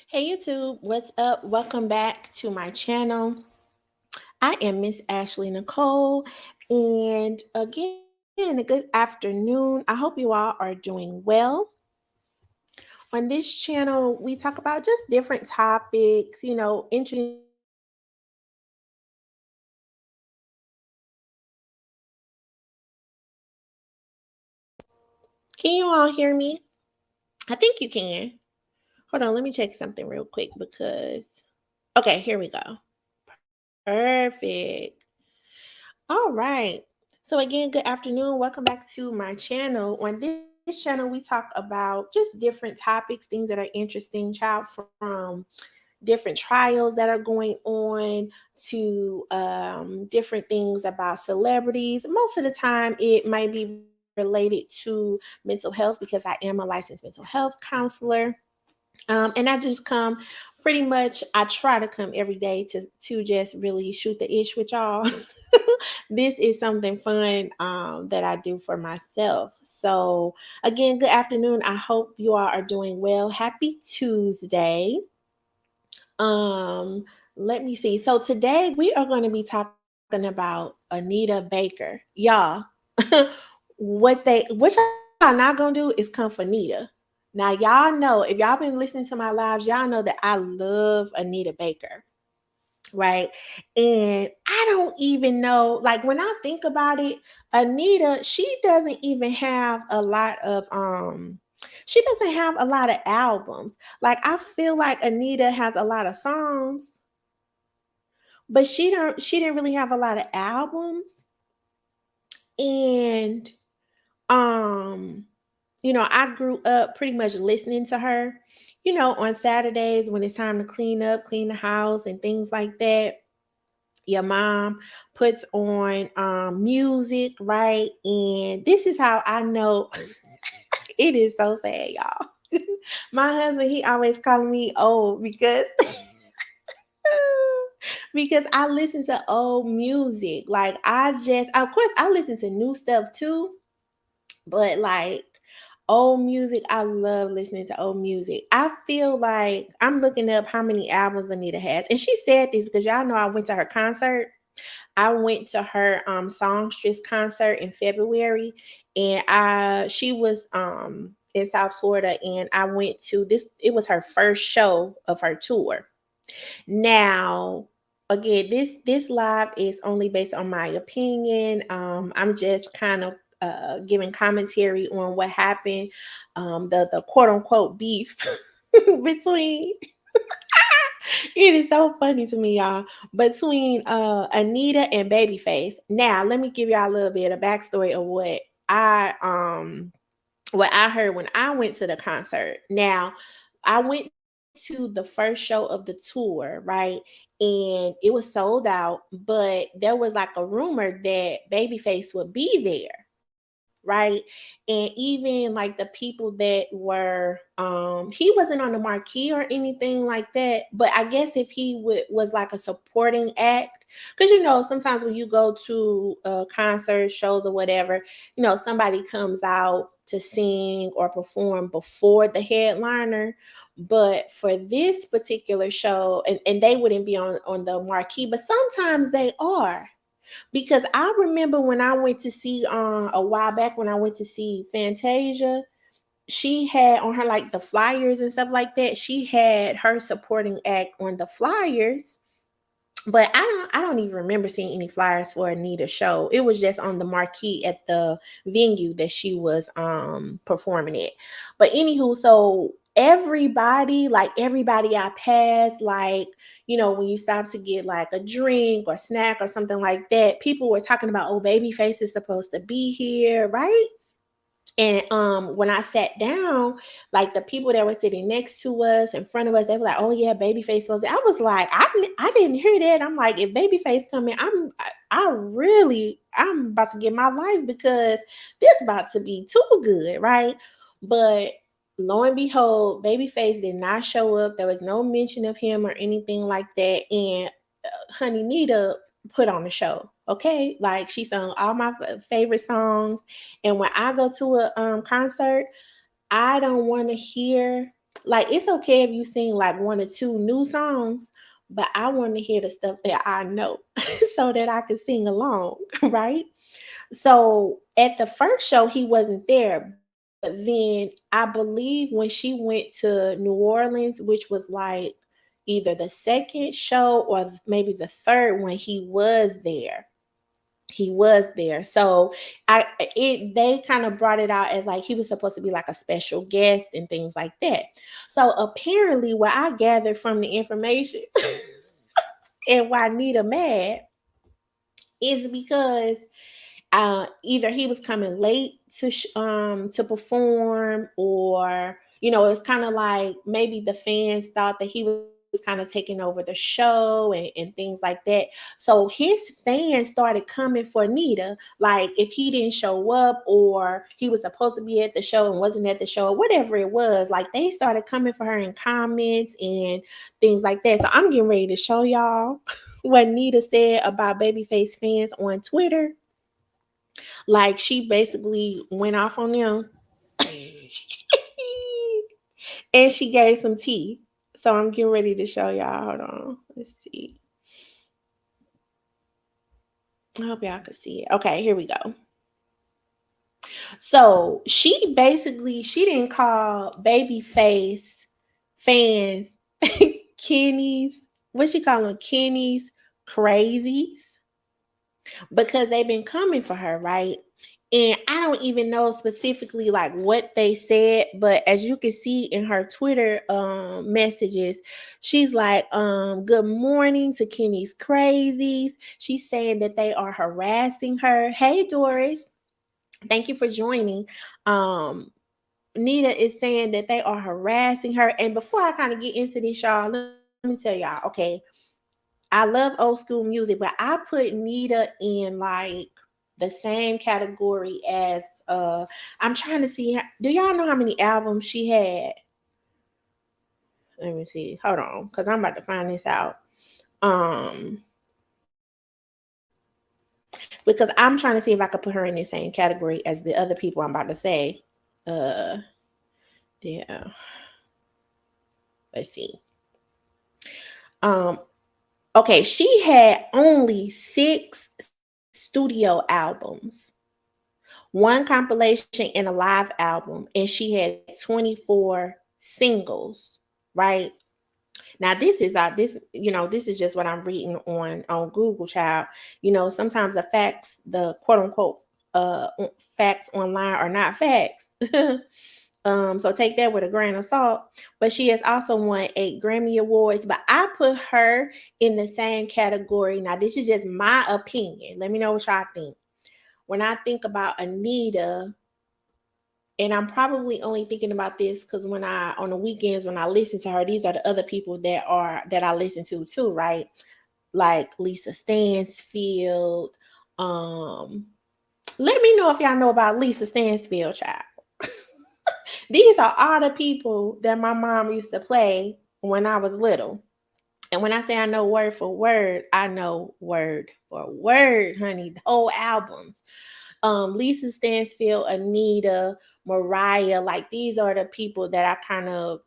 Hey YouTube, what's up? Welcome back to my channel. I am Miss Ashley Nicole, and again, a good afternoon. I hope you all are doing well. On this channel, we talk about just different topics, interesting things that are happening in the world. Can you all hear me? I think you can. Hold on, let me check something real quick because. Okay, here we go. Perfect. All right. So again, good afternoon. Welcome back to my channel. On this channel, we talk about just different topics, things that are interesting, child, from different trials that are going on to different things about celebrities. Most of the time, it might be related to mental health because I am a licensed mental health counselor. And I just come pretty much, I try to come every day to just really shoot the ish with y'all. This is something fun that I do for myself. So again, good afternoon. I hope you all are doing well. Happy Tuesday. Um, Let me see. So today we are going to be talking about Anita Baker. Y'all, what y'all not gonna do is come for Nita. Now y'all know, if y'all been listening to my lives, y'all know that I love Anita Baker, right? And I don't even know, like when I think about it, Anita, she doesn't even have a lot of she doesn't have a lot of albums. Like I feel like Anita has a lot of songs, but she didn't really have a lot of albums. And um I grew up pretty much listening to her, on Saturdays when it's time to clean up, clean the house and things like that. Your mom puts on music, right? And this is how I know it is so sad, y'all. My husband, he always calling me old because because I listen to old music. Like I just, of course, I listen to new stuff too, but like old music, I love listening to old music. I feel like I'm looking up how many albums Anita has, and she said this because y'all know I went to her concert. I went to her songstress concert in February, and I she was in South Florida, and I went to this. It was her first show of her tour. Now, again, this live is only based on my opinion. I'm just kind of giving commentary on what happened, the quote unquote beef between. It is so funny to me, y'all. Between Anita and Babyface. Now, let me give y'all a little bit of backstory of what I heard when I went to the concert. Now, I went to the first show of the tour, right? And it was sold out, but there was like a rumor that Babyface would be there, right? And even like the people that were he wasn't on the marquee or anything like that, but I guess if he was like a supporting act, because sometimes when you go to concert shows or whatever, somebody comes out to sing or perform before the headliner. But for this particular show, and they wouldn't be on the marquee, but sometimes they are, because I remember when I went to see a while back when I went to see Fantasia, she had on her like the flyers and stuff like that. She had her supporting act on the flyers, but I don't even remember seeing any flyers for Anita's show. It was just on the marquee at the venue that she was performing at. But anywho, so everybody I passed, like, when you stop to get like a drink or snack or something like that, people were talking about, oh, Babyface is supposed to be here, right? And when I sat down, like the people that were sitting next to us, in front of us, they were like, "Oh yeah, Babyface was." I was like, I didn't hear that. I'm like, if Babyface come in, I'm about to get my life because this about to be too good, right? But lo and behold, Babyface did not show up. There was no mention of him or anything like that. And Honey Nita put on the show. Okay, like she sung all my favorite songs, and when I go to a concert, I don't want to hear. Like, it's okay if you sing like one or two new songs, but I want to hear the stuff that I know so that I can sing along, right? So at the first show, he wasn't there. But then I believe when she went to New Orleans, which was like either the second show or maybe the third one, he was there. He was there. So they kind of brought it out as like he was supposed to be like a special guest and things like that. So apparently what I gathered from the information and why Nita mad is because either he was coming late to perform, or it's kind of like maybe the fans thought that he was kind of taking over the show and things like that. So his fans started coming for Nita, like if he didn't show up or he was supposed to be at the show and wasn't at the show, or whatever it was, like they started coming for her in comments and things like that. So I'm getting ready to show y'all what Nita said about Babyface fans on Twitter. Like she basically went off on them and she gave some tea. So I'm getting ready to show y'all. Hold on. Let's see. I hope y'all can see it. Okay, here we go. So she didn't call Babyface fans Kenny's, what she call them, Kenny's crazies, because they've been coming for her, right? And I don't even know specifically like what they said, but as you can see in her Twitter messages, she's like, good morning to Kenny's crazies. She's saying that they are harassing her. Hey Doris, thank you for joining. Nita is saying that they are harassing her. And before I kind of get into this, y'all, let me tell y'all, okay, I love old school music, but I put Nita in like the same category as I'm trying to see, do y'all know how many albums she had? Let me see. Hold on, because I'm about to find this out. Um because I'm trying to see if I could put her in the same category as the other people I'm about to say. Uh yeah. Let's see. Um okay, she had only 6 studio albums, one compilation and a live album, and she had 24 singles, right? Now this is just what I'm reading on Google, child. Sometimes the quote unquote facts online are not facts. So take that with a grain of salt. But she has also won 8 Grammy Awards. But I put her in the same category. Now, this is just my opinion. Let me know what y'all think. When I think about Anita, and I'm probably only thinking about this because on the weekends when I listen to her, these are the other people that I listen to too, right? Like Lisa Stansfield. Let me know if y'all know about Lisa Stansfield, child. These are all the people that my mom used to play when I was little. And when I say I know word for word, I know word for word, honey. The whole album. Lisa Stansfield, Anita, Mariah, like these are the people that I kind of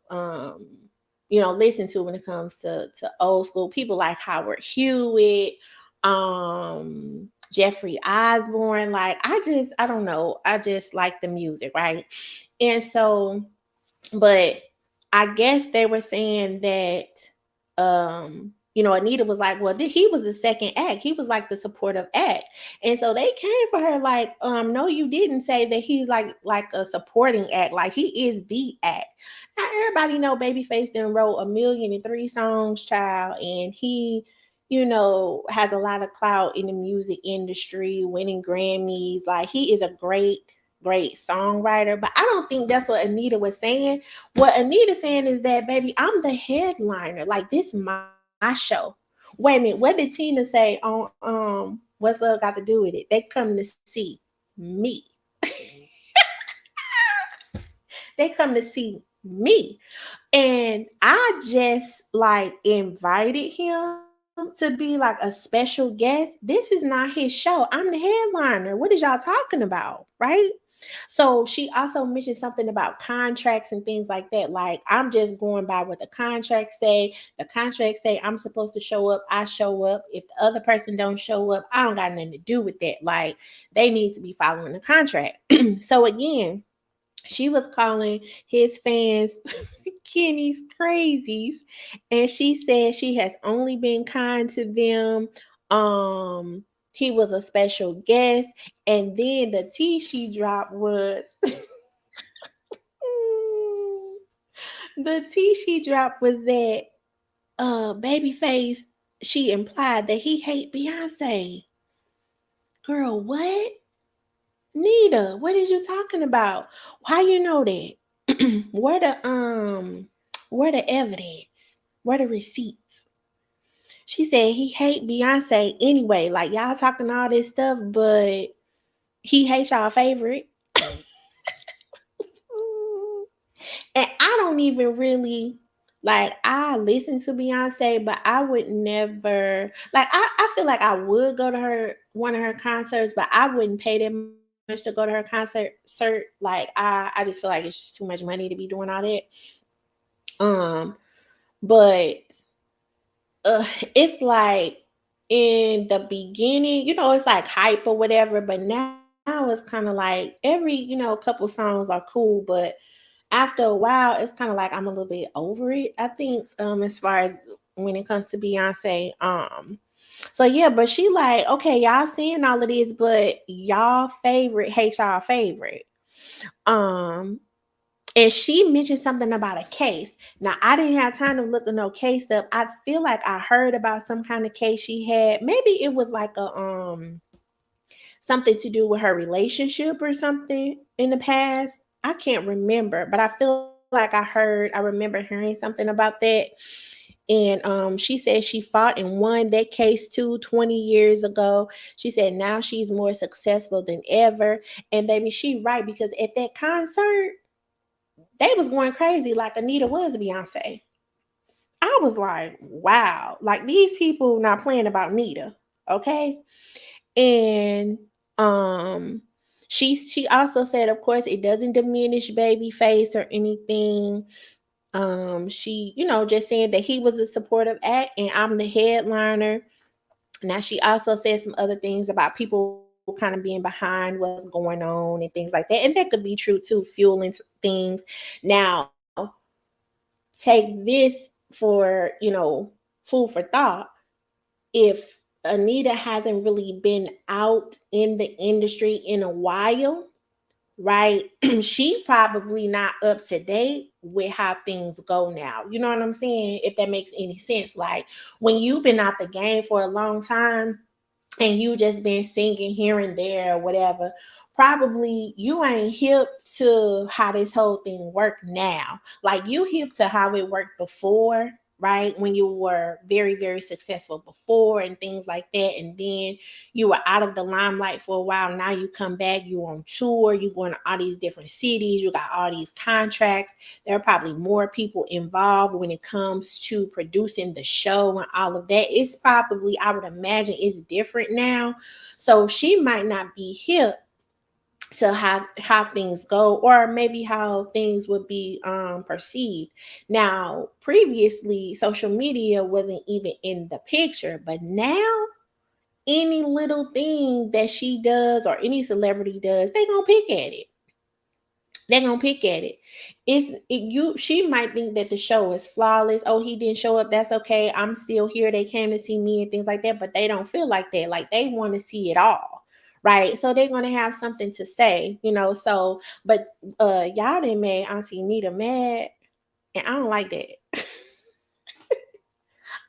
listen to when it comes to old school people like Howard Hewitt, Jeffrey Osborne. Like I don't know. I just like the music, right? And so, but I guess they were saying that Anita was like, well, he was the second act. He was like the supportive act. And so they came for her like, no, you didn't say that he's like a supporting act. Like he is the act. Now everybody know Babyface then wrote 1,000,003 songs, child, and he has a lot of clout in the music industry, winning Grammys. Like he is a great songwriter, but I don't think that's what Anita was saying. What Anita's saying is that, baby, I'm the headliner. Like this is my show. Wait a minute, what did Tina say on What's Love Got to Do with It? They come to see me. They come to see me. And I just like invited him to be like a special guest. This is not his show. I'm the headliner. What is y'all talking about? Right? So she also mentioned something about contracts and things like that. Like, I'm just going by what the contracts say. The contracts say I'm supposed to show up, I show up. If the other person don't show up, I don't got nothing to do with that. Like, they need to be following the contract. So again, she was calling his fans Kenny's crazies, and she said she has only been kind to them. He was a special guest, and then the tea she dropped was the tea she dropped was that Babyface, she implied that he hate Beyonce. Girl, what? Nita, what is you talking about? Why you know that? Where the evidence? Where the receipts? She said he hate Beyonce anyway. Like, y'all talking all this stuff, but he hates y'all favorite. And I don't even really like, I listen to Beyonce, but I would never like, I feel like I would go to her one of her concerts, but I wouldn't pay that much to go to her concert. Like, I just feel like it's too much money to be doing all that. But it's like in the beginning, it's like hype or whatever, but now it's kind of like every, couple songs are cool, but after a while, it's kind of like I'm a little bit over it, I think, as far as when it comes to Beyonce. So yeah, but she like, okay, y'all seeing all of this, but y'all favorite hate y'all favorite. Um, and she mentioned something about a case. Now, I didn't have time to look at no case up. I feel like I heard about some kind of case she had. Maybe it was like a something to do with her relationship or something in the past. I can't remember, but I feel like I remember hearing something about that. And she said she fought and won that case too 20 years ago. She said now she's more successful than ever. And baby, she right, because at that concert, they was going crazy like Anita was Beyonce. I was like, wow, like these people not playing about Nita, okay? And um she also said, of course, it doesn't diminish Babyface or anything. She, just saying that he was a supportive act and I'm the headliner. Now she also said some other things about people kind of being behind what's going on and things like that. And that could be true too, fueling things. Now, take this for, food for thought. If Anita hasn't really been out in the industry in a while, right? She probably not up to date with how things go now. You know what I'm saying? If that makes any sense. Like, when you've been out the game for a long time and you just been singing here and there or whatever, probably you ain't hip to how this whole thing work now. Like, you hip to how it worked before, right? When you were very, very successful before and things like that. And then you were out of the limelight for a while. Now you come back, you on tour, you going to all these different cities, you got all these contracts. There are probably more people involved when it comes to producing the show and all of that. It's probably, I would imagine, it's different now. So she might not be hip to how things go, or maybe how things would be perceived. Now, previously, social media wasn't even in the picture, but now any little thing that she does or any celebrity does, they gonna pick at it. They're gonna pick at it. She might think that the show is flawless. Oh, he didn't show up. That's okay. I'm still here. They came to see me and things like that, but they don't feel like that. Like, they want to see it all. Right. So they're gonna have something to say, So, but y'all done made Auntie Nita mad. And I don't like that.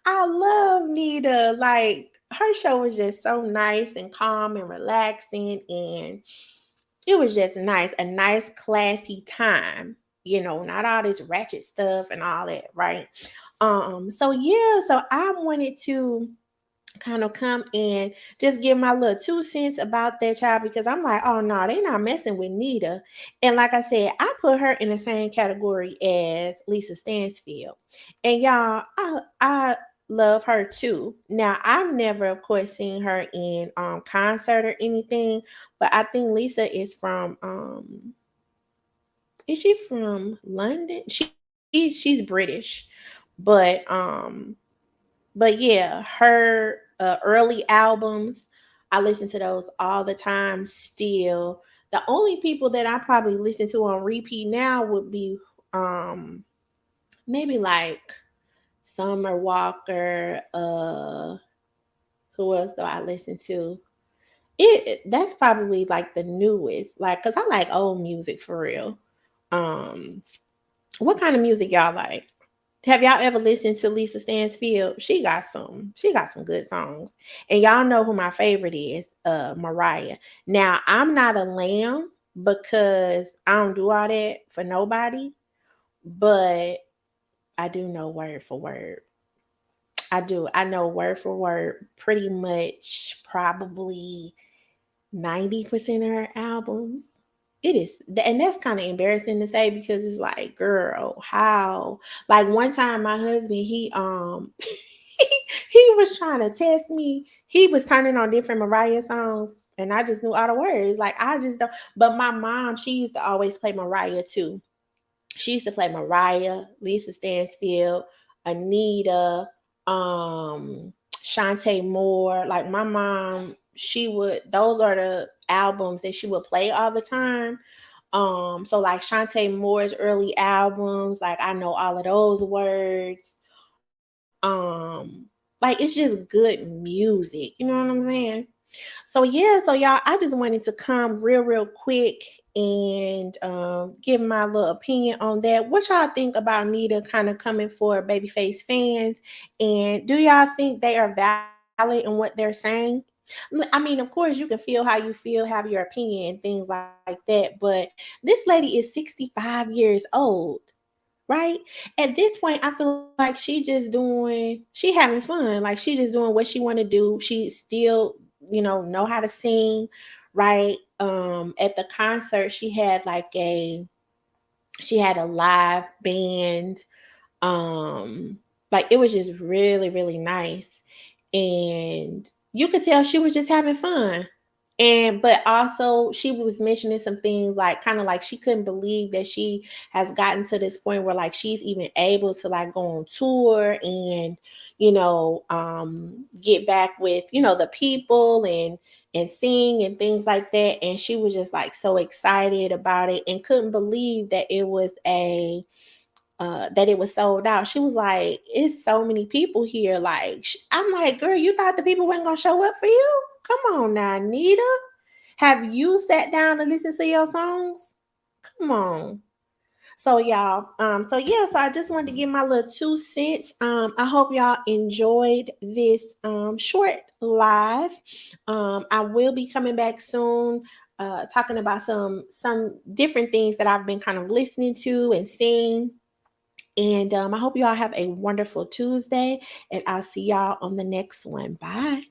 I love Nita. Like, her show was just so nice and calm and relaxing, and it was just nice, a nice, classy time. Not all this ratchet stuff and all that, right? So yeah, so I wanted to kind of come and just give my little 2 cents about that child, because I'm like, oh no, they not messing with Nita. And like I said, I put her in the same category as Lisa Stansfield. And y'all, I love her too. Now, I've never, of course, seen her in concert or anything, but I think Lisa is she from London? She's British, but yeah, her early albums, I listen to those all the time still. The only people that I probably listen to on repeat now would be um maybe like Summer Walker, who else do I listen to? That's probably like the newest, like, cause I like old music for real. Um, what kind of music y'all like? Have y'all ever listened to Lisa Stansfield? She got some good songs. And y'all know who my favorite is, Mariah. Now, I'm not a lamb because I don't do all that for nobody, but I do know word for word. I do. I know word for word pretty much probably 90% of her albums. It is, and that's kind of embarrassing to say because it's like, girl, how? Like one time, my husband, he was trying to test me. He was turning on different Mariah songs, and I just knew all the words. Like I just don't. But my mom, she used to always play Mariah too. She used to play Mariah, Lisa Stansfield, Anita, Shantae Moore. Like my mom, those are the albums that she would play all the time. So like Shantae Moore's early albums, like I know all of those words. Like it's just good music, you know what I'm saying? So yeah, so y'all, I just wanted to come real quick and give my little opinion on that. What y'all think about Nita kind of coming for Babyface fans? And do y'all think they are valid in what they're saying? I mean, of course, you can feel how you feel, have your opinion, and things like that. But this lady is 65 years old, right? At this point, I feel like she having fun. Like she just doing what she want to do. She still, know how to sing, right? At the concert, she had a live band. Um, like it was just really nice, and you could tell she was just having fun. And but also she was mentioning some things like kind of like she couldn't believe that she has gotten to this point where like she's even able to like go on tour and get back with the people and sing and things like that. And she was just like so excited about it and couldn't believe that it was sold out. She was like, "It's so many people here." Like, I'm like, "Girl, you thought the people weren't gonna show up for you? Come on now, Nita. Have you sat down and listened to your songs? Come on." So y'all, so I just wanted to give my little 2 cents. I hope y'all enjoyed this short live. I will be coming back soon, talking about some different things that I've been kind of listening to and seeing. And I hope you all have a wonderful Tuesday, and I'll see y'all on the next one. Bye.